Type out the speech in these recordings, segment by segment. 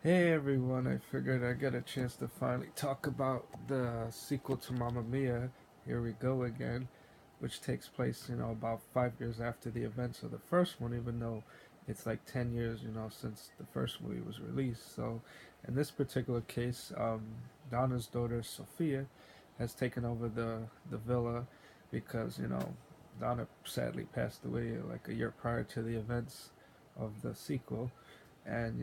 Hey everyone, I figured I'd get a chance to finally talk about the sequel to Mamma Mia, Here We Go Again, which takes place, about 5 years after the events of the first one, even though it's like 10 years, since the first movie was released. So, in this particular case, Donna's daughter, Sophia, has taken over the villa because, Donna sadly passed away like a year prior to the events of the sequel. And,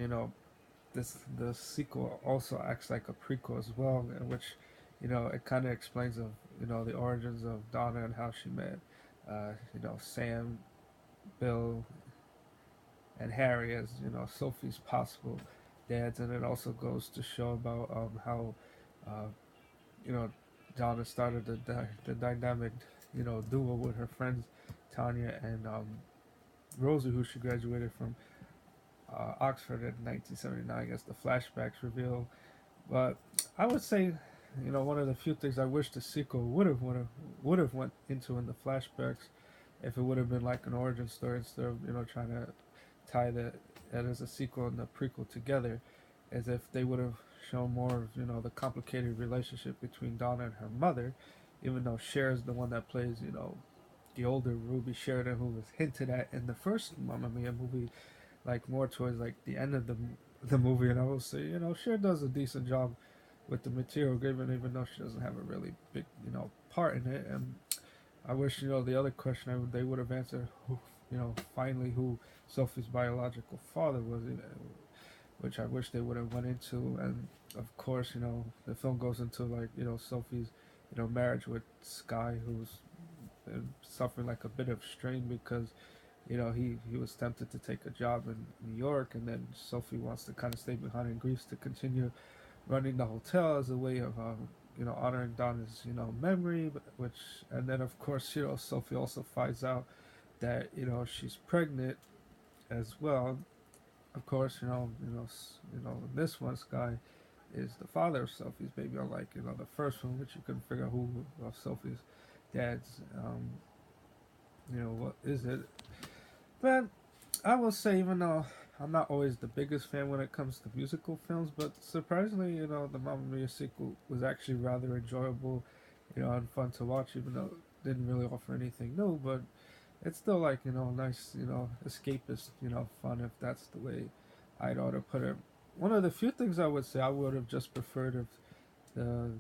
the sequel also acts like a prequel as well, in which it kind of explains of the origins of Donna and how she met Sam, Bill, and Harry as Sophie's possible dads, and it also goes to show about how uh, you know Donna started the dynamic duo with her friends Tanya and Rosie, who she graduated from Oxford in 1979. I guess the flashbacks reveal. But I would say, one of the few things I wish the sequel would have went into in the flashbacks, if it would have been like an origin story instead of trying to tie that as a sequel and the prequel together, as if they would have shown more of the complicated relationship between Donna and her mother, even though Cher is the one that plays the older Ruby Sheridan, who was hinted at in the first Mamma Mia movie, like more towards like the end of the movie. And I will say, Cher does a decent job with the material given, even though she doesn't have a really big part in it. And I wish the other question they would have answered who finally who Sophie's biological father was, which I wish they would have went into. And of course, the film goes into like Sophie's marriage with Sky, who's suffering like a bit of strain because he was tempted to take a job in New York, and then Sophie wants to kind of stay behind in Greece to continue running the hotel as a way of honoring Donna's memory. Which and then of course Sophie also finds out that she's pregnant as well. Of course, this one Sky is the father of Sophie's baby, unlike the first one, which you couldn't figure out who of Sophie's dad's what is it. But I will say, even though I'm not always the biggest fan when it comes to musical films, but surprisingly, the Mamma Mia sequel was actually rather enjoyable, and fun to watch, even though it didn't really offer anything new. But it's still like nice, escapist, fun, if that's the way I'd ought to put it. One of the few things I would say I would have just preferred if the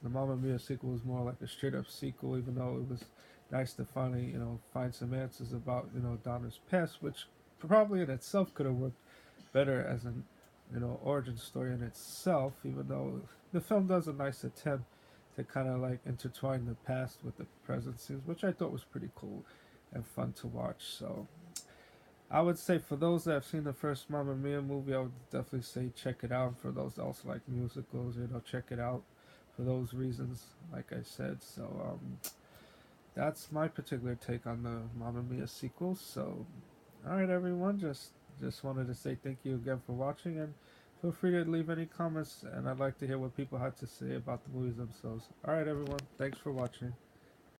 Mamma Mia sequel was more like a straight up sequel, even though it was nice to finally find some answers about Donna's past, which probably in itself could have worked better as an origin story in itself. Even though the film does a nice attempt to kind of like intertwine the past with the present scenes, which I thought was pretty cool and fun to watch. So I would say for those that have seen the first Mamma Mia movie, I would definitely say check it out. For those that also like musicals, check it out for those reasons, like I said. So that's my particular take on the Mamma Mia sequel. So, all right, everyone, just wanted to say thank you again for watching, and feel free to leave any comments. And I'd like to hear what people had to say about the movies themselves. All right, everyone, thanks for watching.